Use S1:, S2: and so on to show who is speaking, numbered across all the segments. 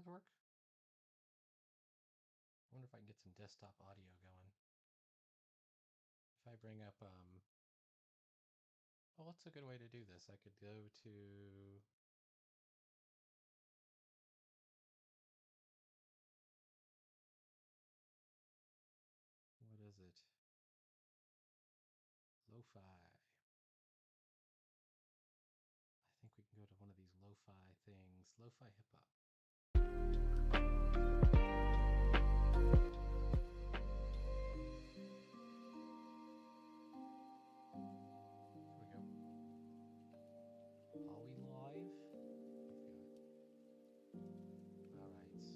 S1: that work? I wonder if I can get some desktop audio going. If I bring up, well, what's a good way to do this? I could go to, what is it? Lo-fi. I think we can go to one of these lo-fi things. Lo-fi hip-hop. Here we go. Are we live? All right.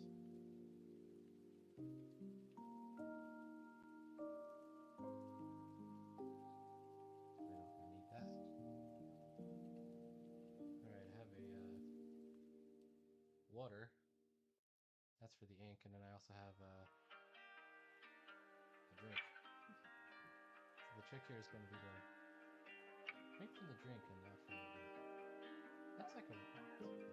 S1: I don't need that. All right, I have a water. That's for the ink, and then I also have a drink. So the trick here is going to be to drink from the drink and not from the drink. That's like a pretty good one.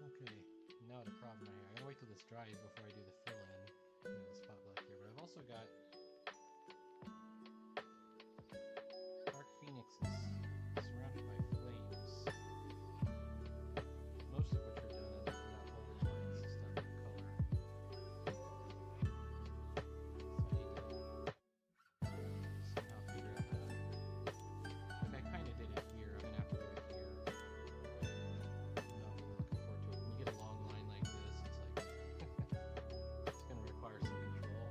S1: Okay, now the problem here. I gotta wait till this dries before I do the fill-in, the spot black here. But I've also got dark phoenixes surrounded by flames, most of which are done enough overlines and stuff with color. So I need to somehow figure out how to. Like I kind of did it here. I'm gonna have to do it here. No, I'm really looking forward to it. When you get a long line like this, it's like it's gonna require some control.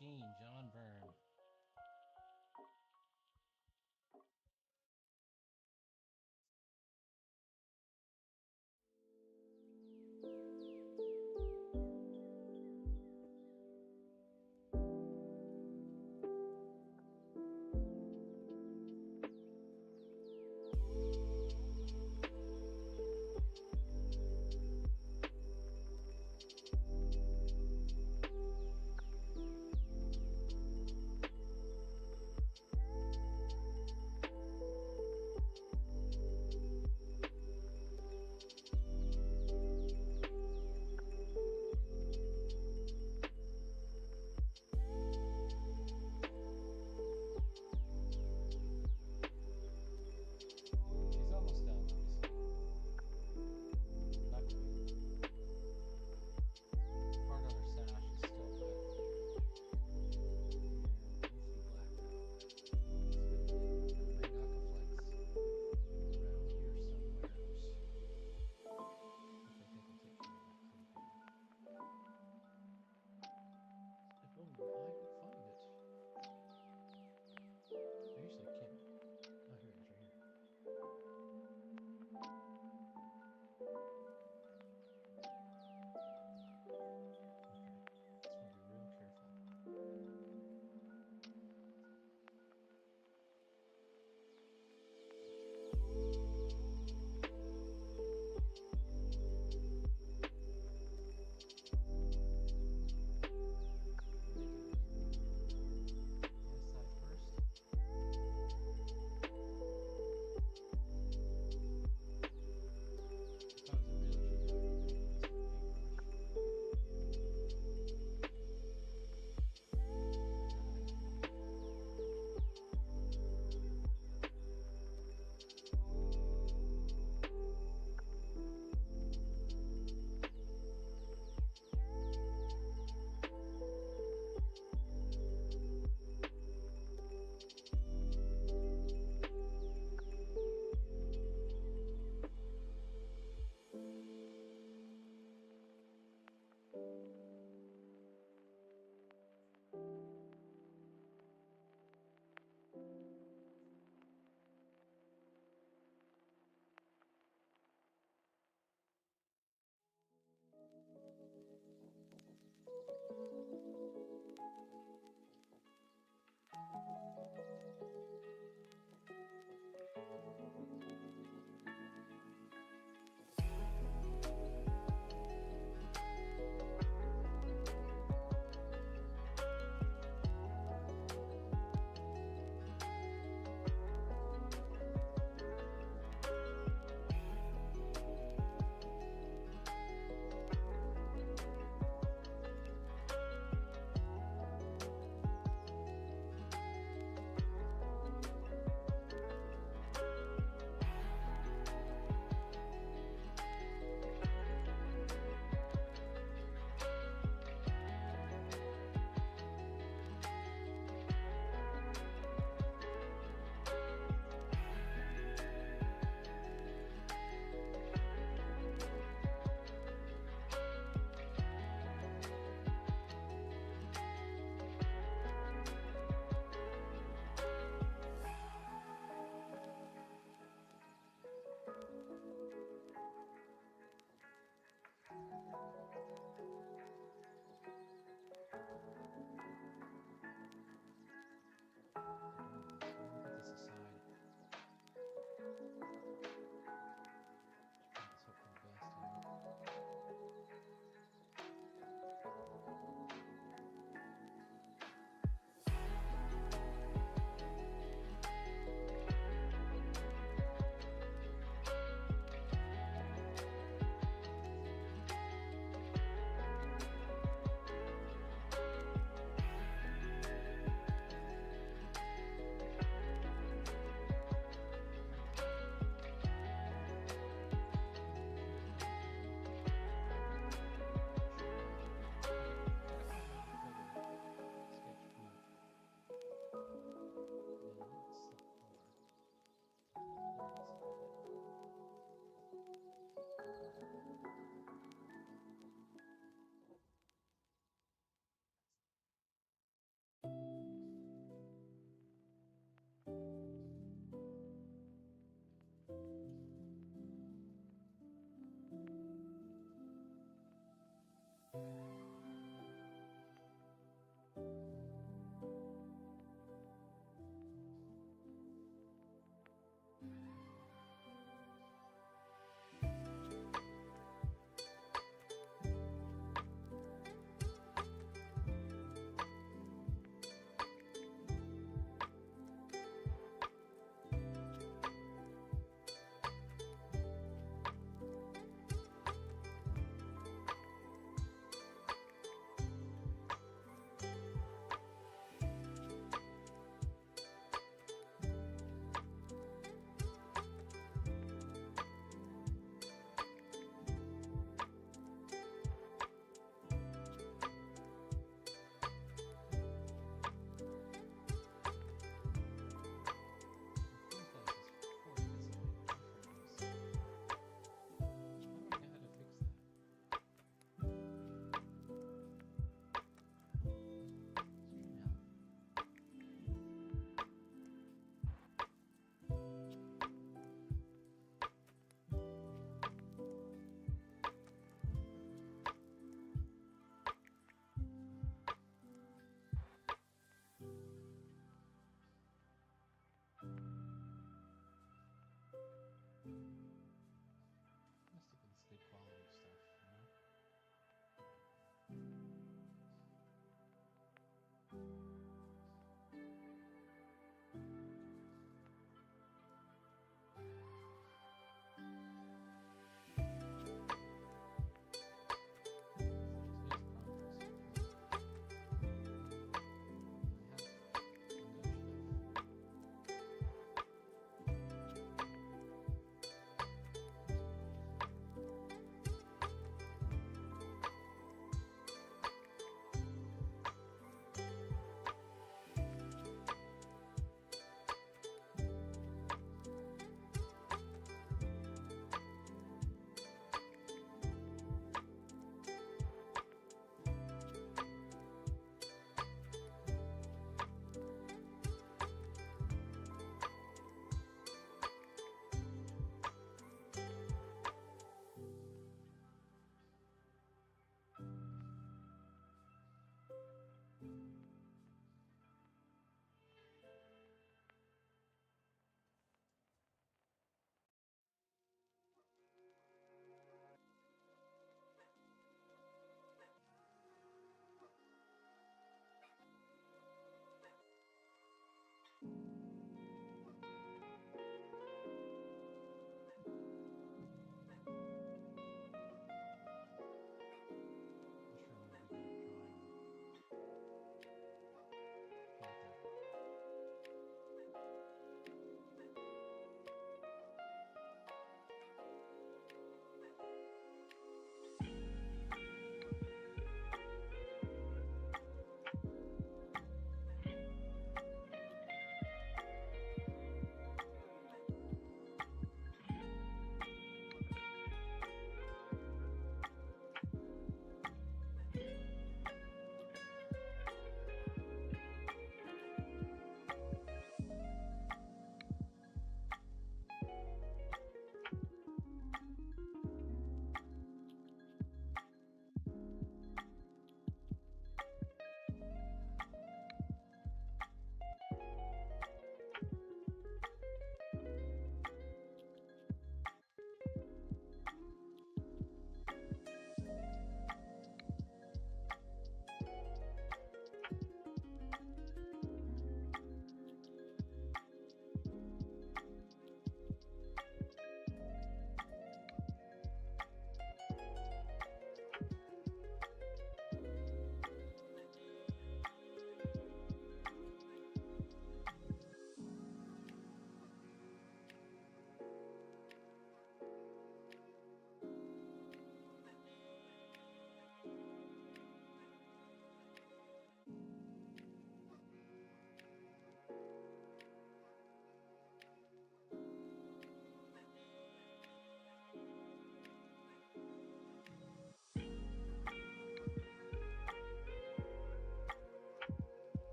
S1: machine, John Byrne.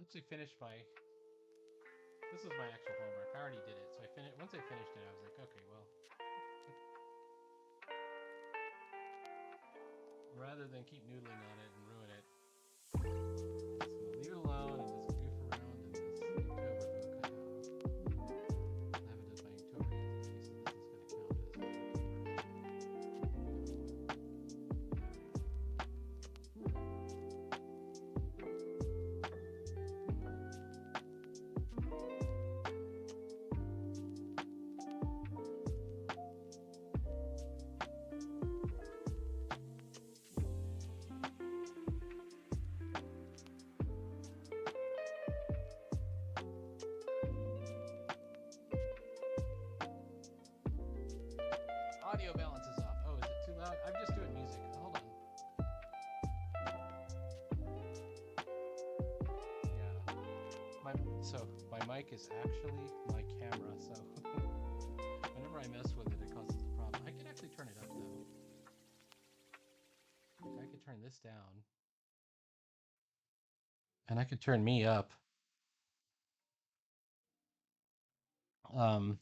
S1: once I finished my, this is my actual homework. I already did it, so once I finished it, I was like, okay, well, rather than keep noodling on it and ruin it, I'm just gonna leave it alone and just goof around in this Inktober book I have. I haven't done my Inktober yet today, so this is gonna count as my audio balance is off. Oh, is it too loud? I'm just doing music. Hold on. Yeah. My mic is actually my camera, so whenever I mess with it, it causes a problem. I can actually turn it up though. I could turn this down, and I could turn me up. Um,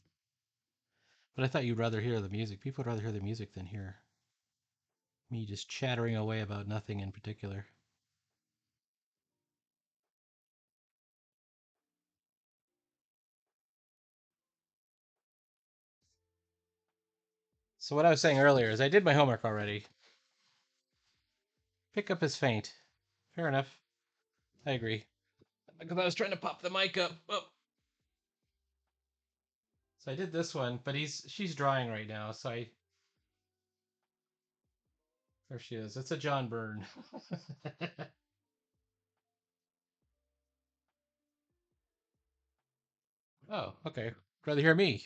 S1: but I thought you'd rather hear the music. People would rather hear the music than hear me just chattering away about nothing in particular. So what I was saying earlier is I did my homework already. Pick up is faint. Fair enough. I agree. Because I was trying to pop the mic up. Oh. So I did this one, but she's drying right now, so there she is. It's a John Byrne. Oh, okay. Rather hear me.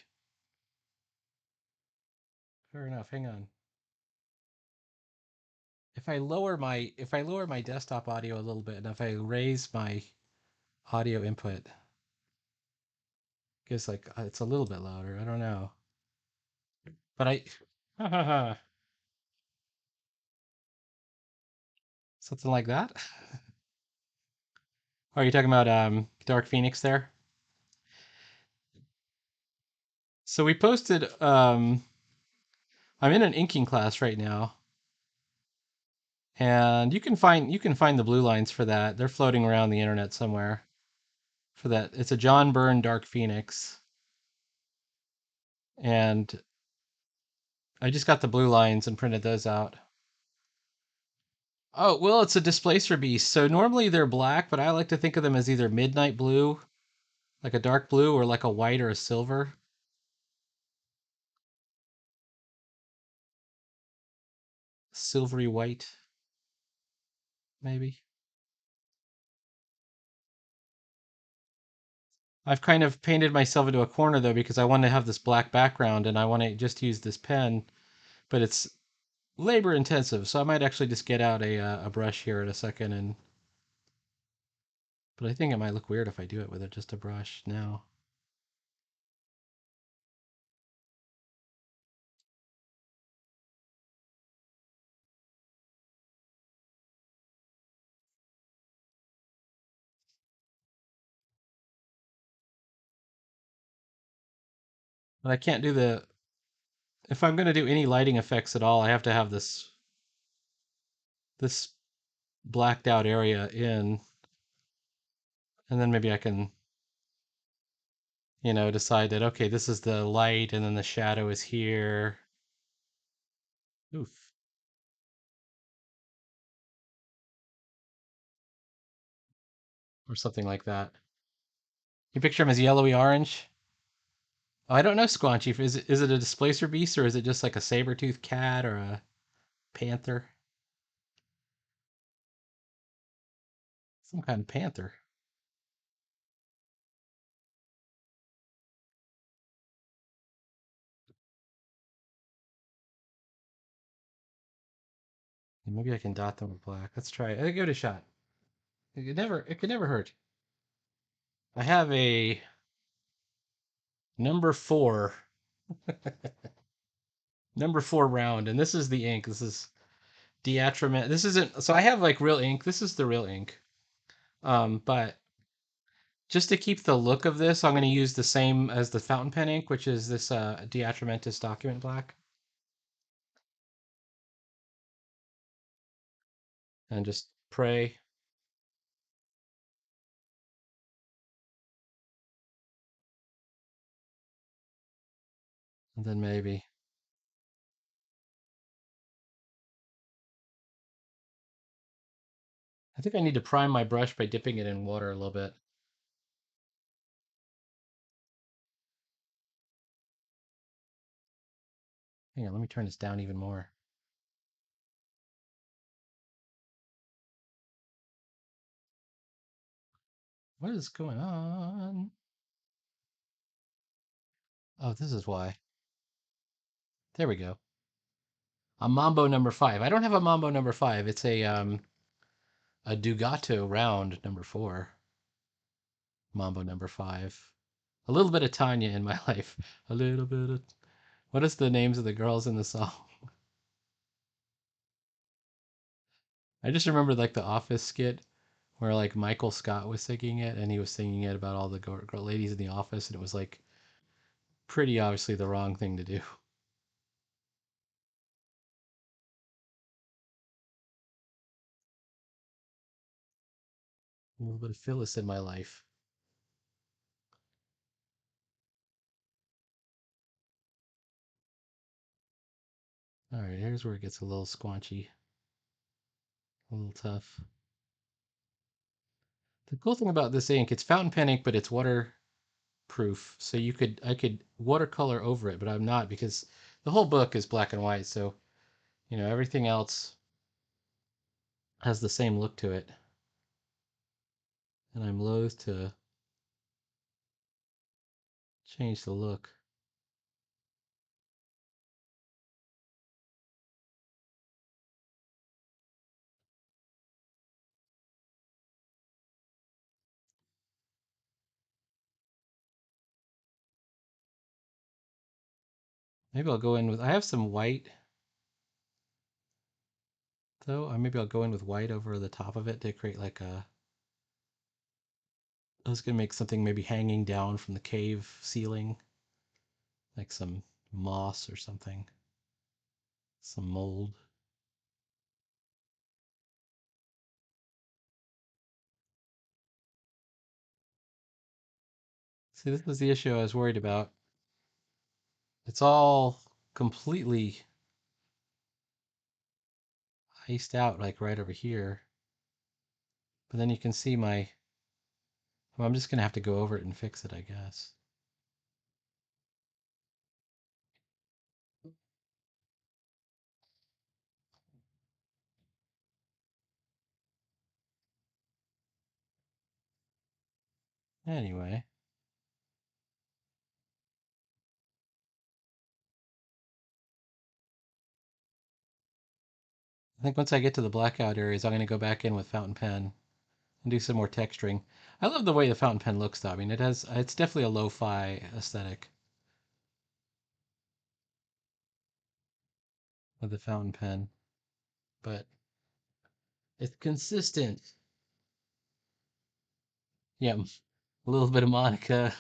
S1: Fair enough. Hang on. If I lower my desktop audio a little bit, and if I raise my audio input, I guess like it's a little bit louder. I don't know, but something like that. Are you talking about Dark Phoenix there? So we posted. I'm in an inking class right now, and you can find the blue lines for that. They're floating around the internet somewhere. For that, it's a John Byrne Dark Phoenix, and I just got the blue lines and printed those out. Oh, well, it's a displacer beast. So normally they're black, but I like to think of them as either midnight blue, like a dark blue, or like a white or a silver. Silvery white, maybe. I've kind of painted myself into a corner though because I want to have this black background and I want to just use this pen, but it's labor intensive, so I might actually just get out a brush here in a second and but I think it might look weird if I do it with just a brush now. But I can't do the if I'm going to do any lighting effects at all, I have to have this blacked out area in, and then maybe I can, decide that okay, this is the light and then the shadow is here. Oof. Or something like that. You picture him as yellowy orange? Oh, I don't know, Squanchy. Is it a displacer beast or is it just like a saber-toothed cat or a panther? Some kind of panther. Maybe I can dot them with black. Let's try it. Give it a shot. It could never hurt. I have a number four, number four round, and this is the ink. This is Diatrament. This isn't. So I have like real ink. This is the real ink. But Just to keep the look of this, I'm going to use the same as the fountain pen ink, which is this Diatramentis document black, and just pray. And then maybe. I think I need to prime my brush by dipping it in water a little bit. Hang on, let me turn this down even more. What is going on? Oh, this is why. There we go. A Mambo number 5. I don't have a Mambo number 5. It's a Dugato round number 4. Mambo number 5. A little bit of Tanya in my life. A little bit of. What is the names of the girls in the song? I just remember like the Office skit where like Michael Scott was singing it, and he was singing it about all the girl ladies in the office, and it was like pretty obviously the wrong thing to do. A little bit of Phyllis in my life. All right, here's where it gets a little squanchy, a little tough. The cool thing about this ink, it's fountain pen ink, but it's waterproof. So I could watercolor over it, but I'm not because the whole book is black and white. So, everything else has the same look to it. And I'm loath to change the look. Maybe I'll go in with, I have some white though. Or maybe I'll go in with white over the top of it to create like I was gonna make something maybe hanging down from the cave ceiling, like some moss or something, some mold. See, this was the issue I was worried about. It's all completely iced out, like right over here. But then you can see well, I'm just gonna have to go over it and fix it, I guess. Anyway, I think once I get to the blackout areas, I'm gonna go back in with fountain pen and do some more texturing. I love the way the fountain pen looks though. I mean, it's definitely a lo-fi aesthetic with the fountain pen, but it's consistent. Yeah, a little bit of Monica.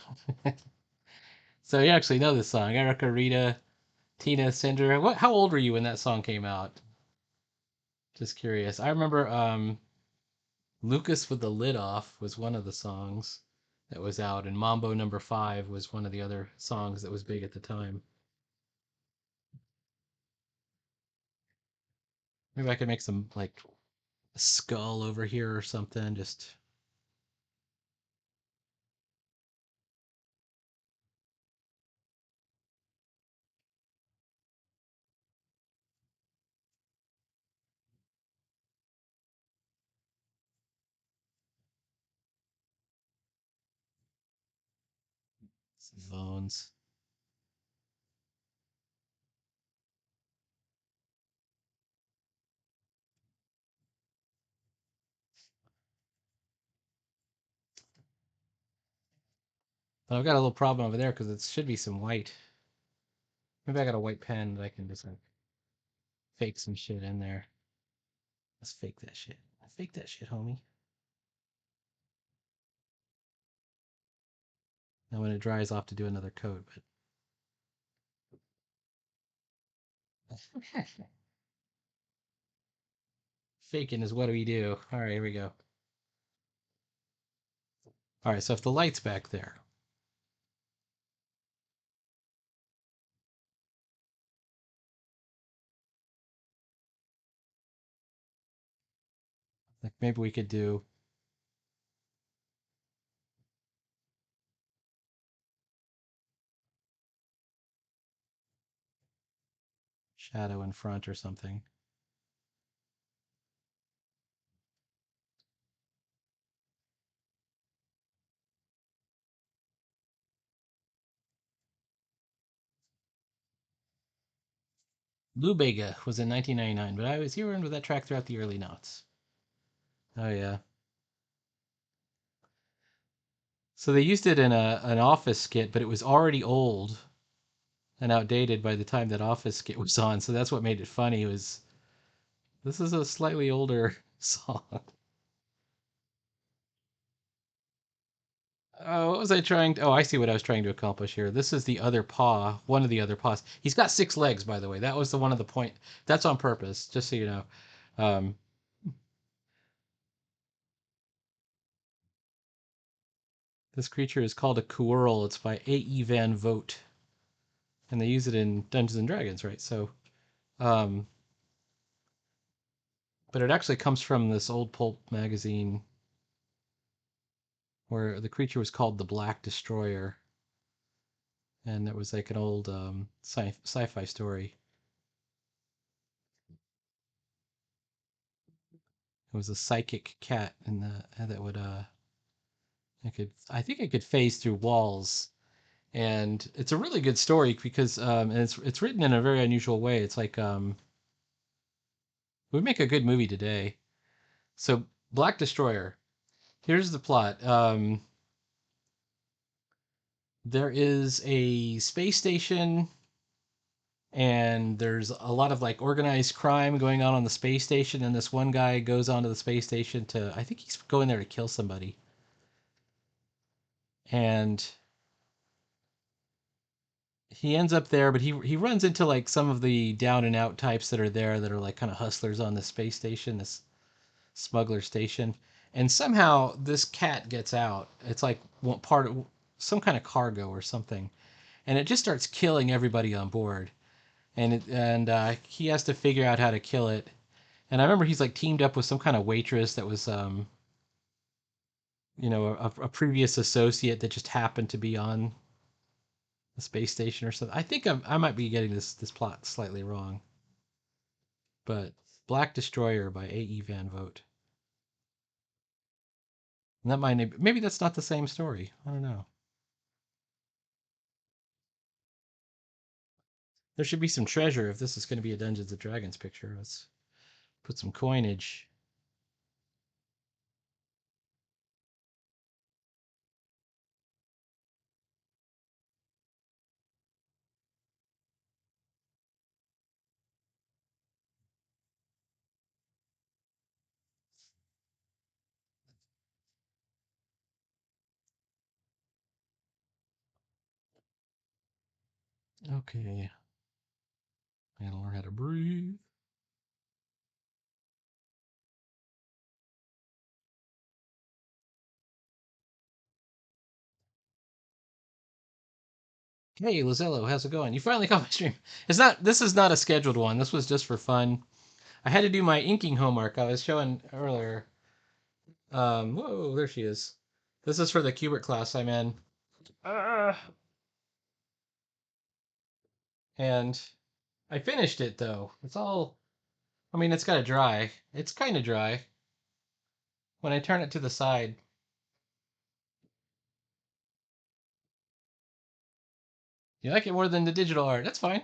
S1: So you actually know this song. Erica, Rita, Tina, Cinder. How old were you when that song came out? Just curious. I remember Lucas with the Lid Off was one of the songs that was out, and Mambo number 5 was one of the other songs that was big at the time. Maybe I could make some like a skull over here or something, just some bones. But I've got a little problem over there because it should be some white. Maybe I got a white pen that I can just like fake some shit in there. Let's fake that shit. Fake that shit, homie. And when it dries, I'll have to do another coat. But faking is what do we do? All right, here we go. All right, so if the light's back there, like maybe we could do shadow in front or something. Blue Bega was in 1999, but I was here with that track throughout the early noughts. Oh yeah. So they used it in an Office skit, but it was already old and outdated by the time that Office skit was on. So that's what made it funny. Was this is a slightly older song? What was I trying to? Oh, I see what I was trying to accomplish here. This is the other paw, one of the other paws. He's got 6 legs, by the way. That was the one of the point. That's on purpose, just so you know. Um, this creature is called a Quirrell. It's by A.E. Van Vogt, and they use it in Dungeons and Dragons, right? So, um, but it actually comes from this old pulp magazine where the creature was called the Black Destroyer, and it was like an old sci-fi story. It was a psychic cat, and that would I think it could phase through walls, and it's a really good story because and it's written in a very unusual way. It's like would make a good movie today. So Black Destroyer. Here's the plot. There is a space station, and there's a lot of like organized crime going on the space station. And this one guy goes onto the space station to, I think he's going there to kill somebody. And he ends up there, but he runs into like some of the down and out types that are there that are like kind of hustlers on the space station, this smuggler station. And somehow this cat gets out. It's like part of some kind of cargo or something, and it just starts killing everybody on board. And he has to figure out how to kill it. And I remember he's like teamed up with some kind of waitress that was a previous associate that just happened to be on the space station or something. I think I might be getting this plot slightly wrong, but Black Destroyer by A.E. Van Vogt. And that might maybe that's not the same story. I don't know. There should be some treasure if this is going to be a Dungeons and Dragons picture. Let's put some coinage. Okay. I gotta learn how to breathe. Hey, Lizello, how's it going? You finally caught my stream. This is not a scheduled one. This was just for fun. I had to do my inking homework. I was showing earlier. Whoa, there she is. This is for the Qbert class I'm in. Uh, and I finished it though. It's all, I mean, it's got to dry. It's kind of dry. When I turn it to the side, you like it more than the digital art. That's fine.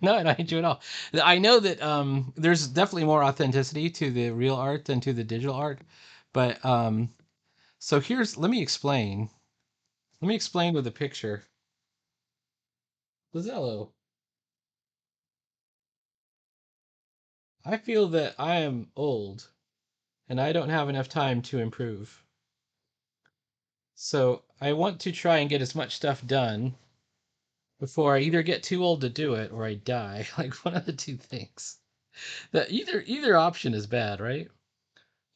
S1: No, I don't hate you at all. I know that there's definitely more authenticity to the real art than to the digital art. But so let me explain. Let me explain with a picture. Lizello, I feel that I am old and I don't have enough time to improve. So I want to try and get as much stuff done before I either get too old to do it or I die. Like one of the two things. That either option is bad, right?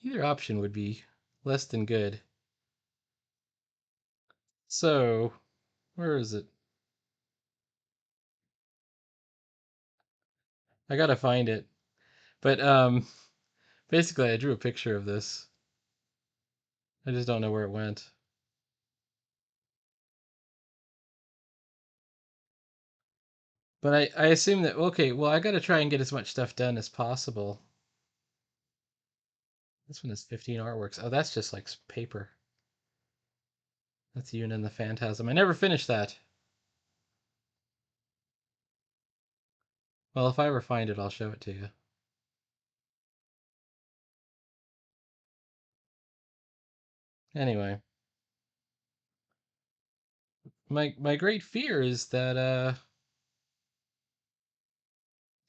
S1: Either option would be less than good. So, where is it? I gotta find it. But basically I drew a picture of this. I just don't know where it went. But I assume that okay, well I gotta try and get as much stuff done as possible. This one is 15 artworks. Oh, that's just like paper. That's Yuna and the Phantasm. I never finished that. Well, if I ever find it, I'll show it to you. Anyway, my great fear is that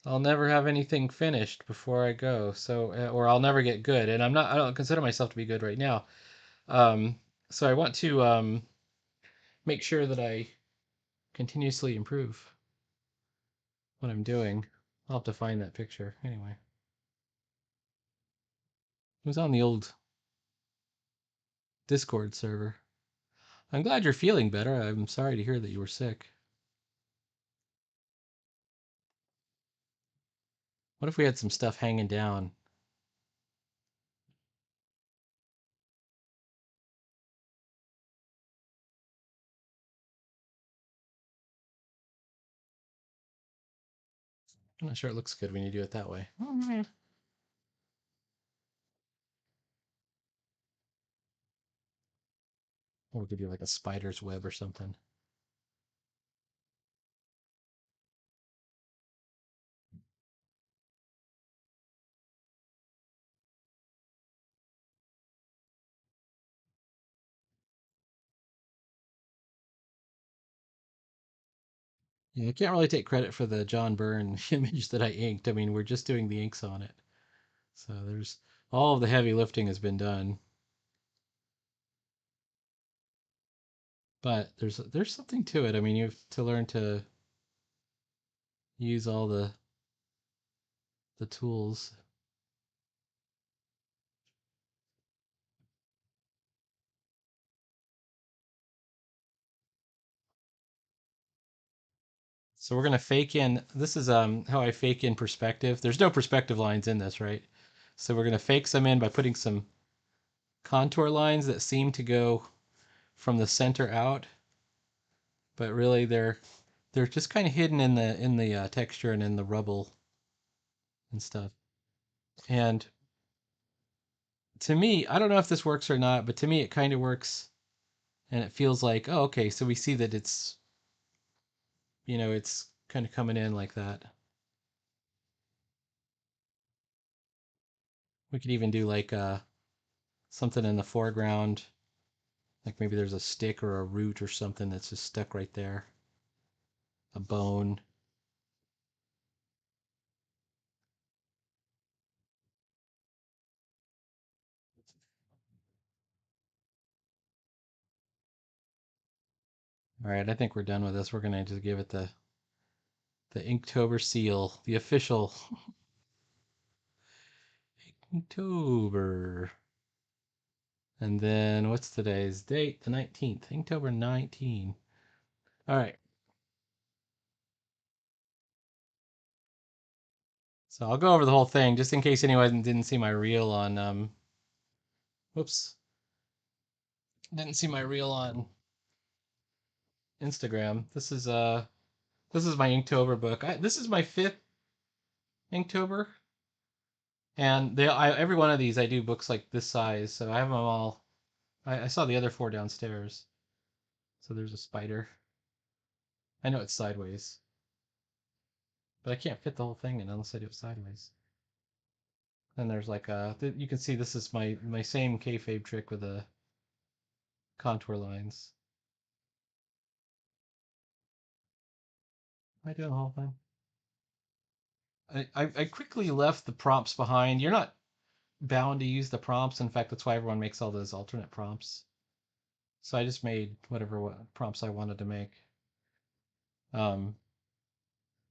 S1: I'll never have anything finished before I go. So or I'll never get good, and I don't consider myself to be good right now. Um, so I want to make sure that I continuously improve what I'm doing. I'll have to find that picture anyway. It was on the old Discord server. I'm glad you're feeling better. I'm sorry to hear that you were sick. What if we had some stuff hanging down? I'm not sure it looks good when you do it that way. Or we could do like a spider's web or something. Yeah, I can't really take credit for the John Byrne image that I inked. I mean, we're just doing the inks on it. So there's all of the heavy lifting has been done. But there's something to it. I mean, you have to learn to use all the tools. So we're gonna fake in. This is how I fake in perspective. There's no perspective lines in this, right? So we're gonna fake some in by putting some contour lines that seem to go from the center out, but really they're just kind of hidden in the texture and in the rubble and stuff. And to me, I don't know if this works or not, but to me it kind of works, and it feels like, oh, okay, so we see that it's it's kind of coming in like that. We could even do like something in the foreground, like maybe there's a stick or a root or something that's just stuck right there, a bone. All right, I think we're done with this. We're gonna just give it the Inktober seal, the official Inktober. And then what's today's date? The 19th, Inktober 19. All right. So I'll go over the whole thing just in case anyone didn't see my reel on whoops. Didn't see my reel on Instagram. This is my Inktober book. This is my fifth Inktober, and every one of these I do books like this size, so I have them all. I saw the other four downstairs. So there's a spider. I know it's sideways, but I can't fit the whole thing in unless I do it sideways. Then there's like you can see this is my same kayfabe trick with the contour lines. Am I doing the whole thing? I quickly left the prompts behind. You're not bound to use the prompts. In fact, that's why everyone makes all those alternate prompts. So I just made whatever prompts I wanted to make. Um,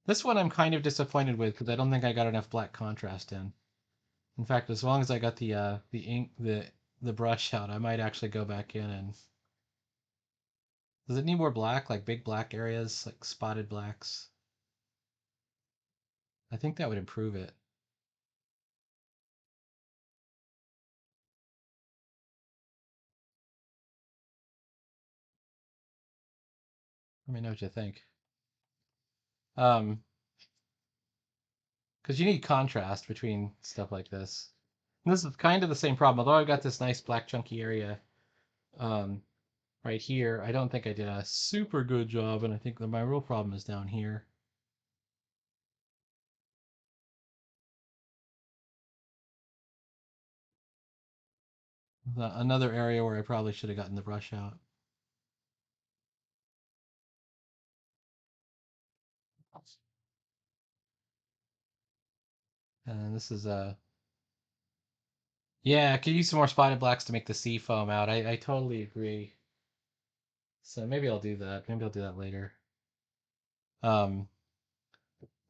S1: this one I'm kind of disappointed with because I don't think I got enough black contrast in. In fact, as long as I got the ink the brush out, I might actually go back in and does it need more black, like big black areas, like spotted blacks? I think that would improve it. Let me know what you think. Um, because you need contrast between stuff like this. And this is kind of the same problem, although I've got this nice black chunky area um, right here. I don't think I did a super good job, and I think that my real problem is down here. Another area where I probably should have gotten the brush out. And this is yeah, I could use some more spotted blacks to make the sea foam out. I totally agree. So maybe I'll do that. Maybe I'll do that later. Um,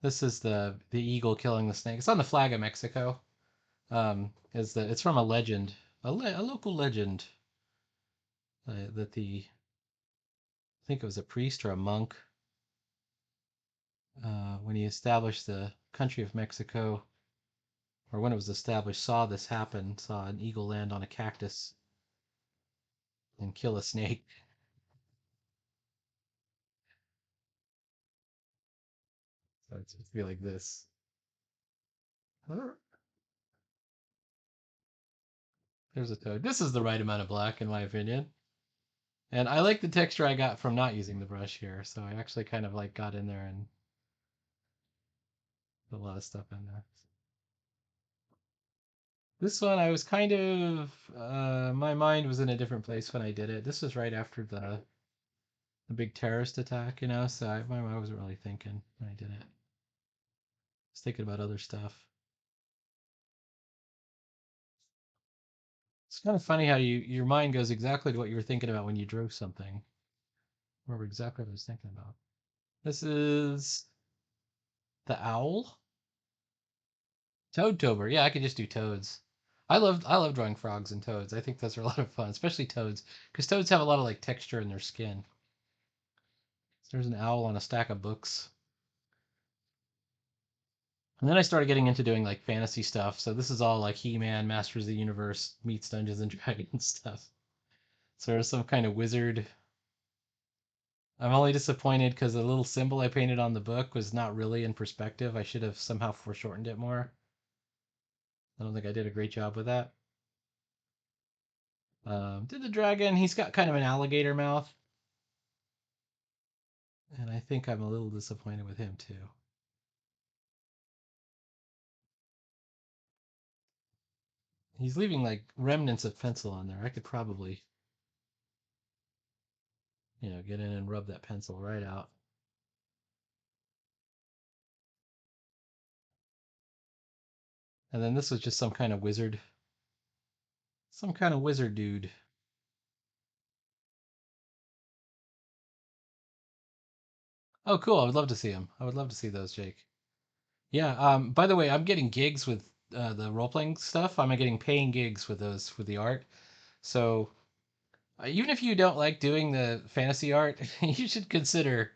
S1: this is the eagle killing the snake. It's on the flag of Mexico. Is that it's from a legend, a local legend that I think it was a priest or a monk when he established the country of Mexico, or when it was established, saw this happen, saw an eagle land on a cactus and kill a snake. So it's be like this. There's a toad. This is the right amount of black, in my opinion. And I like the texture I got from not using the brush here, so I actually kind of like got in there and put a lot of stuff in there. This one I was kind of my mind was in a different place when I did it. This was right after the big terrorist attack, so my mind wasn't really thinking when I did it. I was thinking about other stuff. It's kind of funny how your mind goes exactly to what you were thinking about when you drew something. I remember exactly what I was thinking about. This is the owl. Toadtober. Yeah, I could just do toads. I love drawing frogs and toads. I think those are a lot of fun, especially toads, because toads have a lot of like texture in their skin. So there's an owl on a stack of books. And then I started getting into doing like fantasy stuff. So this is all like He-Man, Masters of the Universe meets Dungeons and Dragons stuff. So there's some kind of wizard. I'm only disappointed because the little symbol I painted on the book was not really in perspective. I should have somehow foreshortened it more. I don't think I did a great job with that. Did the dragon? He's got kind of an alligator mouth. And I think I'm a little disappointed with him too. He's leaving like remnants of pencil on there. I could probably, get in and rub that pencil right out. And then this was just some kind of wizard dude. Oh, cool. I would love to see him. I would love to see those, Jake. Yeah. By the way, I'm getting gigs with the role playing stuff. I'm getting paying gigs with those with the art. So even if you don't like doing the fantasy art, you should consider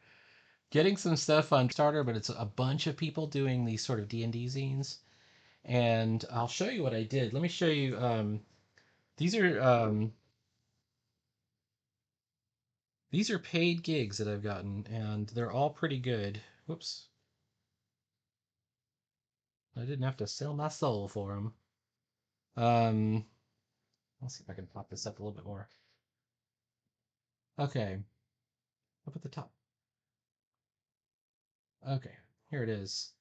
S1: getting some stuff on Kickstarter. But it's a bunch of people doing these sort of D&D zines, and I'll show you what I did. Let me show you. These are these are paid gigs that I've gotten, and they're all pretty good. Whoops, I didn't have to sell my soul for them. Um, let's see if I can pop this up a little bit more. Okay, up at the top. Okay, here it is.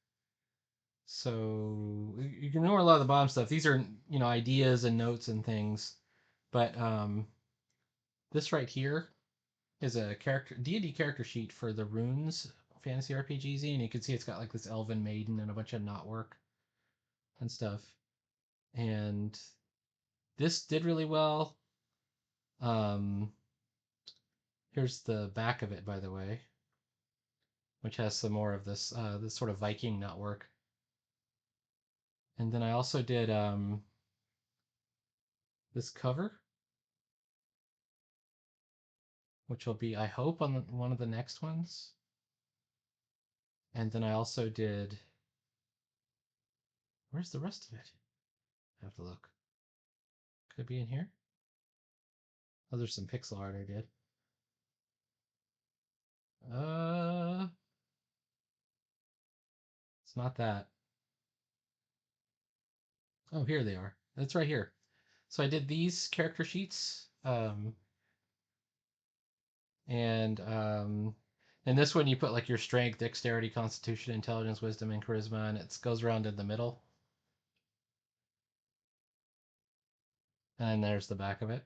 S1: So you can ignore a lot of the bottom stuff. These are, ideas and notes and things. But this right here is a character D&D character sheet for the Runes Fantasy RPG, and you can see it's got like this elven maiden and a bunch of knotwork and stuff. And this did really well. Um, Here's the back of it, by the way, which has some more of this sort of Viking knotwork. And then I also did this cover, which will be, I hope, on one of the next ones. And then I also did, where's the rest of it? I have to look. Could it be in here? Oh, there's some pixel art I did. It's not that. Oh, here they are. That's right here. So I did these character sheets, and in this one you put like your strength, dexterity, constitution, intelligence, wisdom, and charisma, and it goes around in the middle. And then there's the back of it.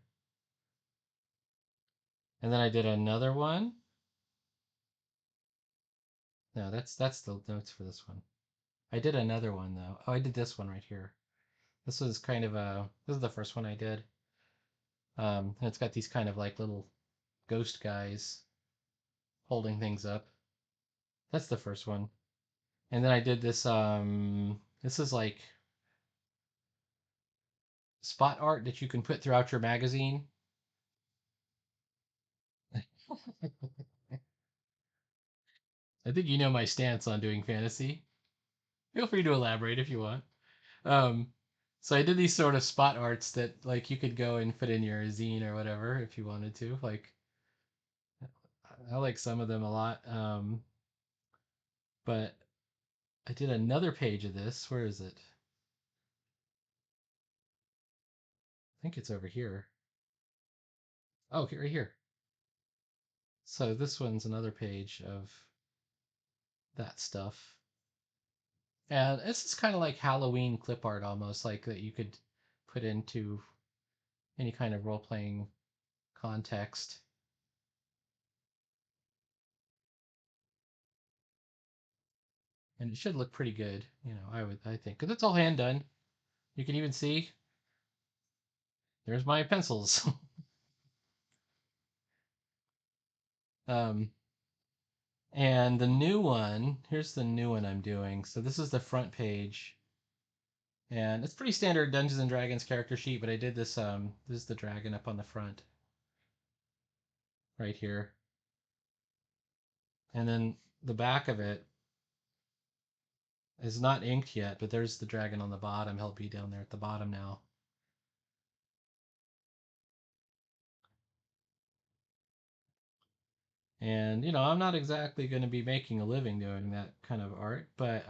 S1: And then I did another one. No, that's the notes for this one. I did another one though. Oh, I did this one right here. This was kind of this is the first one I did. And it's got these kind of like little ghost guys holding things up. That's the first one. And then I did this this is like spot art that you can put throughout your magazine. I think you know my stance on doing fantasy. Feel free to elaborate if you want. Um, so I did these sort of spot arts that like you could go and put in your zine or whatever if you wanted to. Like I like some of them a lot. But I did another page of this. Where is it? I think it's over here. Oh, right here. So this one's another page of that stuff. And this is kind of like Halloween clip art almost, like that you could put into any kind of role playing context. And it should look pretty good, I think. Because it's all hand done. You can even see there's my pencils. um, and the new one, here's the new one I'm doing. So this is the front page. And it's pretty standard Dungeons and Dragons character sheet, but I did this is the dragon up on the front right here. And then the back of it is not inked yet, but there's the dragon on the bottom. He'll be down there at the bottom now. And I'm not exactly going to be making a living doing that kind of art, but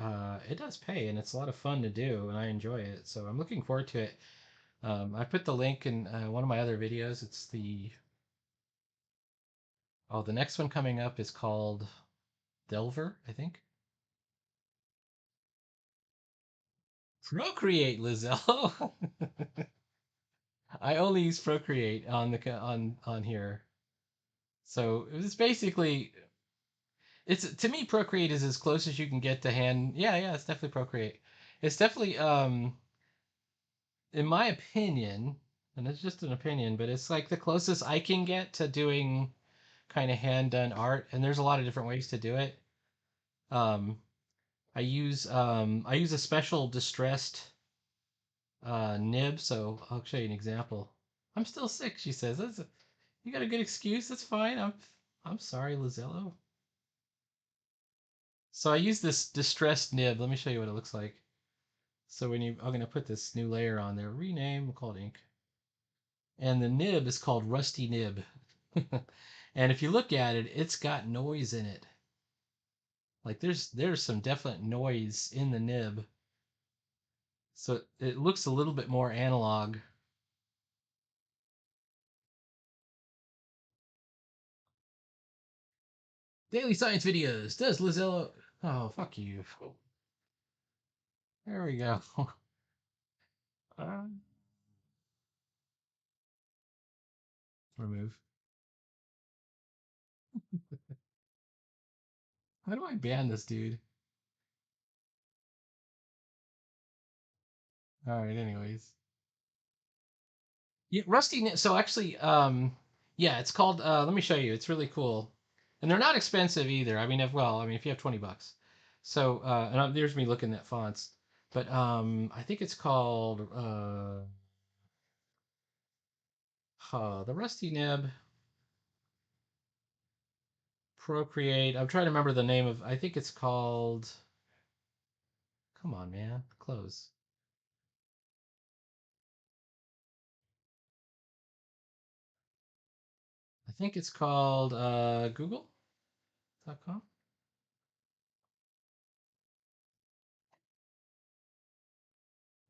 S1: it does pay, and it's a lot of fun to do, and I enjoy it. So I'm looking forward to it. I put the link in one of my other videos. It's the next one coming up is called Delver, I think. Procreate, Lizello. I only use Procreate on here. So it's basically it's to me Procreate is as close as you can get to hand. Yeah, it's definitely Procreate. It's definitely in my opinion, and it's just an opinion, but it's like the closest I can get to doing kind of hand done art, and there's a lot of different ways to do it. Um, I use a special distressed nib, so I'll show you an example. I'm still sick, she says. You got a good excuse. That's fine. I'm sorry, Lizello. So I use this distressed nib. Let me show you what it looks like. So I'm gonna put this new layer on there. Rename, we'll call it ink. And the nib is called Rusty Nib. And if you look at it, it's got noise in it. Like there's some definite noise in the nib. So it looks a little bit more analog. Daily science videos. Does Lizello? Oh, fuck you. There we go. Uh, remove. How do I ban this dude? All right. Anyways. Yeah, Rusty. So actually, Yeah, it's called. Let me show you. It's really cool, and they're not expensive either. I mean, if you have 20 bucks. So, there's me looking at fonts, but I think it's called the Rusty Nib Procreate. I'm trying to remember the name of. I think it's called. Come on, man, close. I think it's called Google.com.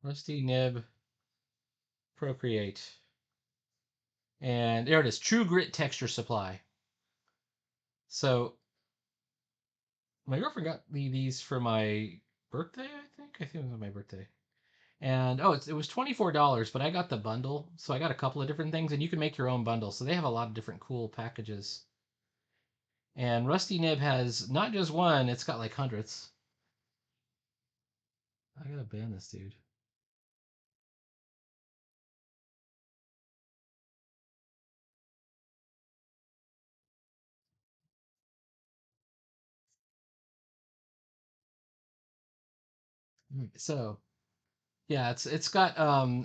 S1: Rusty Nib Procreate. And there it is, True Grit Texture Supply. So my girlfriend got me these for my birthday, I think. I think it was my birthday. And it was $24, but I got the bundle. So I got a couple of different things, and you can make your own bundle. So they have a lot of different cool packages. And Rusty Nib has not just one, it's got like hundreds. I gotta ban this dude. So yeah, it's got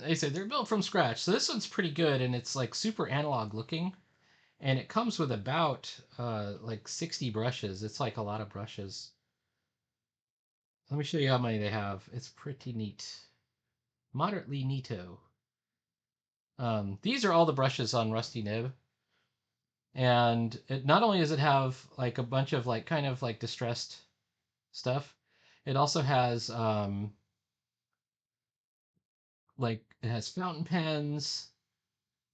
S1: they say they're built from scratch. So this one's pretty good, and it's like super analog looking, and it comes with about like 60 brushes. It's like a lot of brushes. Let me show you how many they have. It's pretty neat, moderately neato. These are all the brushes on Rusty Nib, and it not only does it have like a bunch of like kind of like distressed stuff, it also has like it has fountain pens.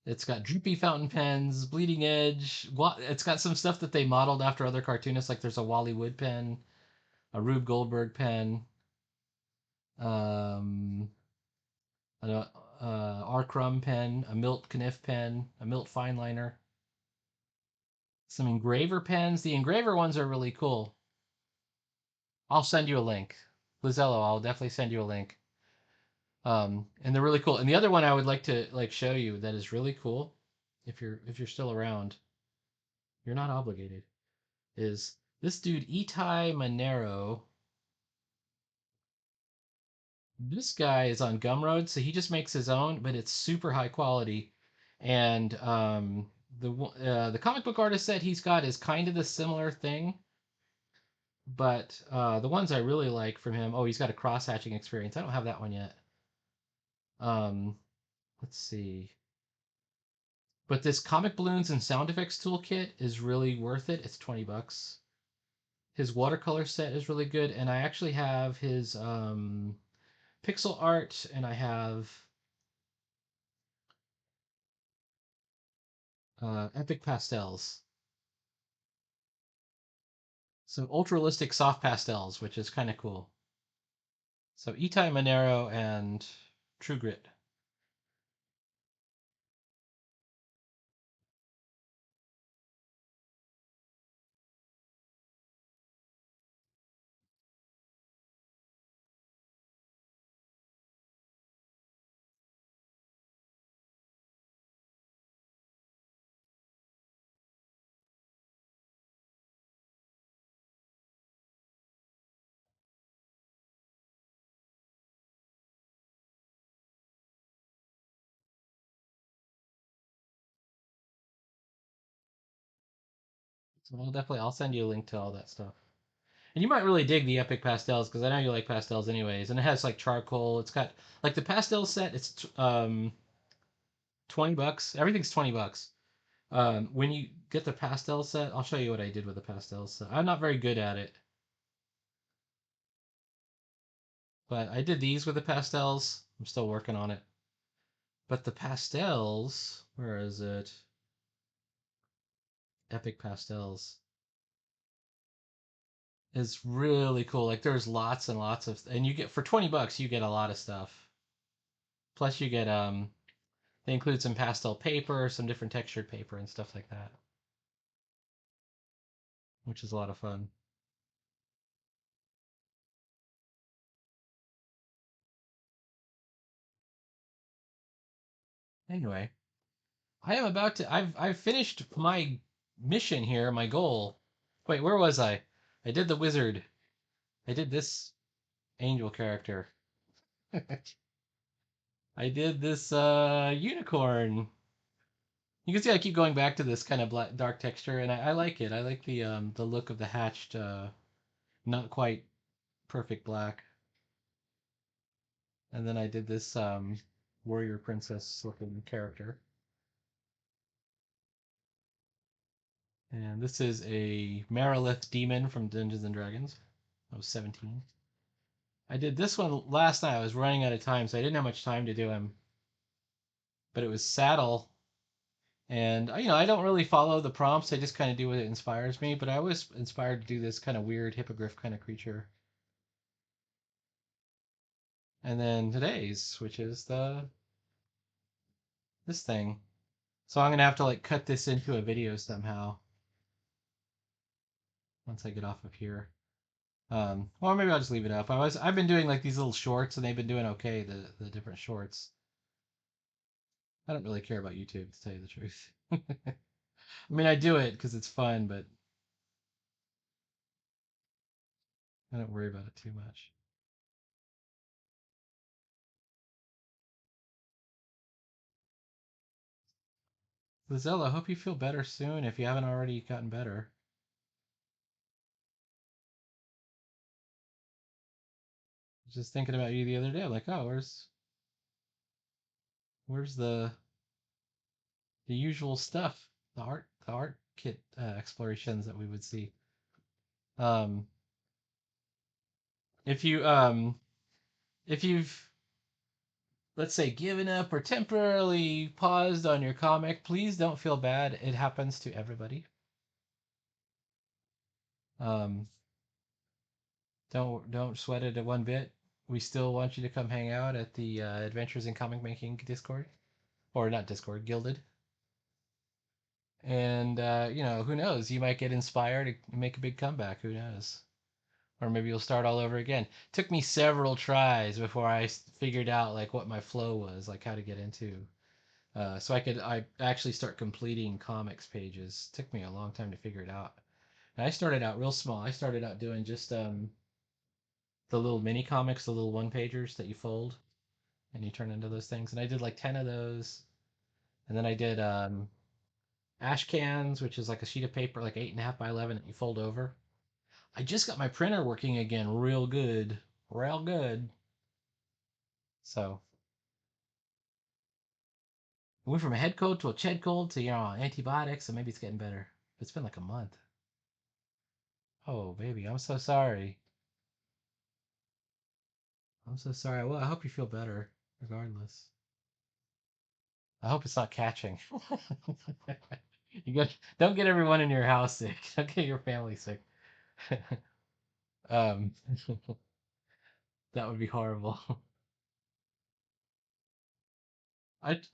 S1: It's got droopy fountain pens, bleeding edge. It's got some stuff that they modeled after other cartoonists. Like there's a Wally Wood pen, a Rube Goldberg pen, um, an R. Crumb pen, a Milt Kniff pen, a Milt Fineliner, some engraver pens. The engraver ones are really cool. I'll send you a link. Lizello, I'll definitely send you a link. And they're really cool. And the other one I would like to like show you that is really cool, if you're still around, you're not obligated, is this dude Itai Monero. This guy is on Gumroad, so he just makes his own, but it's super high quality. And the comic book artist that he's got is kind of the similar thing, but the ones I really like from him. Oh, he's got a cross hatching experience. I don't have that one yet. Um, let's see. But this comic balloons and sound effects toolkit is really worth it. It's 20 bucks. His watercolor set is really good, and I actually have his pixel art, and I have epic pastels. So ultralistic soft pastels, which is kind of cool. So Itai Monero and True Grit. So I'll send you a link to all that stuff. And you might really dig the epic pastels because I know you like pastels anyways. And it has like charcoal. It's got like the pastel set. It's 20 bucks. Everything's 20 bucks. When you get the pastel set, I'll show you what I did with the pastel set. I'm not very good at it, but I did these with the pastels. I'm still working on it. But the pastels, where is it? Epic pastels is really cool. Like there's lots and lots of, and you get for 20 bucks, you get a lot of stuff. Plus you get they include some pastel paper, some different textured paper and stuff like that, which is a lot of fun. Anyway, I am about to. I've finished my mission here, my goal. Wait, where was I? I did the wizard. I did this angel character. I did this unicorn. You can see I keep going back to this kind of black, dark texture, and I like it. I like the look of the hatched, not quite perfect black. And then I did this warrior princess looking character. And this is a Marilith demon from Dungeons and Dragons. I was 17. I did this one last night. I was running out of time, so I didn't have much time to do him. But it was saddle, and I don't really follow the prompts. I just kind of do what it inspires me. But I was inspired to do this kind of weird hippogriff kind of creature. And then today's, which is this thing. So I'm gonna have to like cut this into a video somehow once I get off of here. Or maybe I'll just leave it up. I've been doing like these little shorts, and they've been doing okay. The different shorts. I don't really care about YouTube, to tell you the truth. I mean, I do it because it's fun, but I don't worry about it too much. Lizella, hope you feel better soon if you haven't already gotten better. Just thinking about you the other day, I'm like, oh, where's the usual stuff, the art kit explorations that we would see. Um, if you if you've, let's say, given up or temporarily paused on your comic, please don't feel bad. It happens to everybody. Um, don't sweat it one bit. We still want you to come hang out at the Adventures in Comic Making Discord, or not Discord, Gilded. And who knows? You might get inspired to make a big comeback. Who knows? Or maybe you'll start all over again. Took me several tries before I figured out like what my flow was, like how to get into. So I actually start completing comics pages. Took me a long time to figure it out. And I started out real small. I started out doing just the little mini comics, the little one pagers that you fold and you turn into those things. And I did like 10 of those. And then I did ash cans, which is like a sheet of paper, like 8.5 by 11 that you fold over. I just got my printer working again, real good, real good. So I went from a head cold to a ched cold to antibiotics, and maybe it's getting better. It's been like a month. Oh baby, I'm so sorry. I'm so sorry. Well, I hope you feel better, regardless. I hope it's not catching. Don't get everyone in your house sick. Don't get your family sick. um, that would be horrible.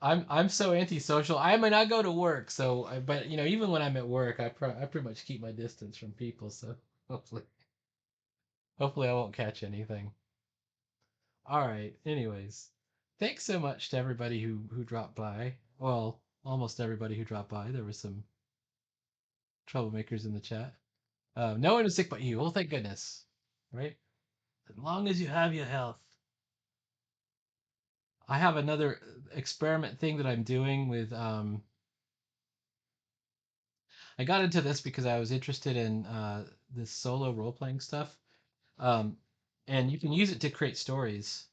S1: I'm so antisocial. I mean, I go to work, but even when I'm at work, I pretty much keep my distance from people. So hopefully hopefully I won't catch anything. All right. Anyways, thanks so much to everybody who dropped by. Well, almost everybody who dropped by. There were some troublemakers in the chat. No one was sick but you. Well, thank goodness. Right? As long as you have your health. I have another experiment thing that I'm doing with I got into this because I was interested in this solo role playing stuff. Um, and you can use it to create stories.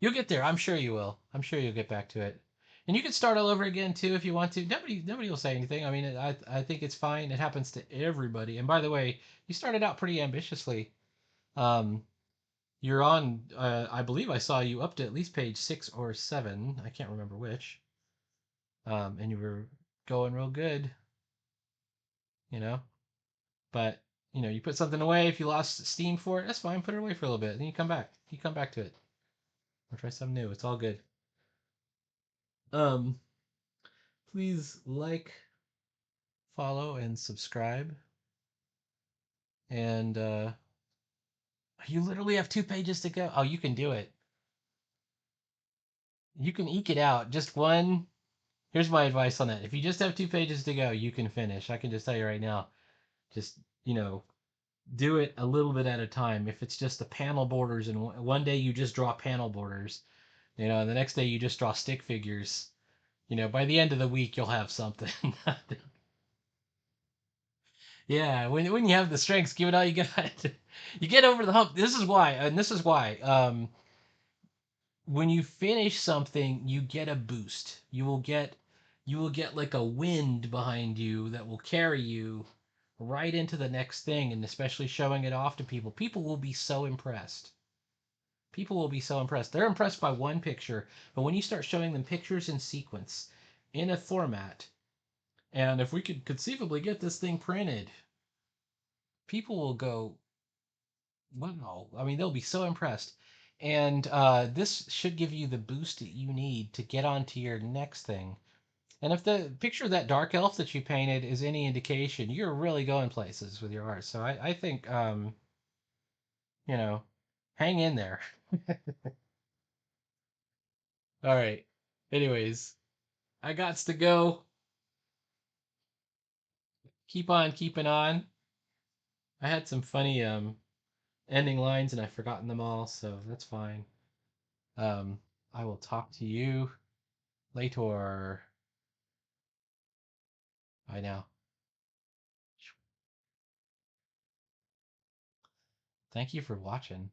S1: You'll get there. I'm sure you will. I'm sure you'll get back to it. And you can start all over again too if you want to. Nobody will say anything. I mean, I think it's fine. It happens to everybody. And by the way, you started out pretty ambitiously. Um, you're on. I believe I saw you up to at least page 6 or 7. I can't remember which. And you were going real good. You know. But you put something away. If you lost steam for it, that's fine. Put it away for a little bit. Then you come back. You come back to it. Or try something new. It's all good. Um, please like, follow, and subscribe. And you literally have 2 pages to go. Oh, you can do it. You can eke it out. Just one Here's my advice on that. If you just have 2 pages to go, you can finish. I can just tell you right now. Just, you know, do it a little bit at a time. If it's just the panel borders, and one day you just draw panel borders, and the next day you just draw stick figures, by the end of the week you'll have something. Yeah, when you have the strengths, give it all you got. You get over the hump. This is why. When you finish something, you get a boost. You will get like a wind behind you that will carry you right into the next thing, and especially showing it off to people. People will be so impressed. People will be so impressed. They're impressed by one picture, but when you start showing them pictures in sequence in a format, and if we could conceivably get this thing printed, people will go, wow. I mean, they'll be so impressed. And this should give you the boost that you need to get on to your next thing. And if the picture of that dark elf that you painted is any indication, you're really going places with your art. So I think, you know, hang in there. All right. Anyways, I gots to go. Keep on keeping on. I had some funny ending lines and I've forgotten them all, so that's fine. Um, I will talk to you later. Bye now. Thank you for watching.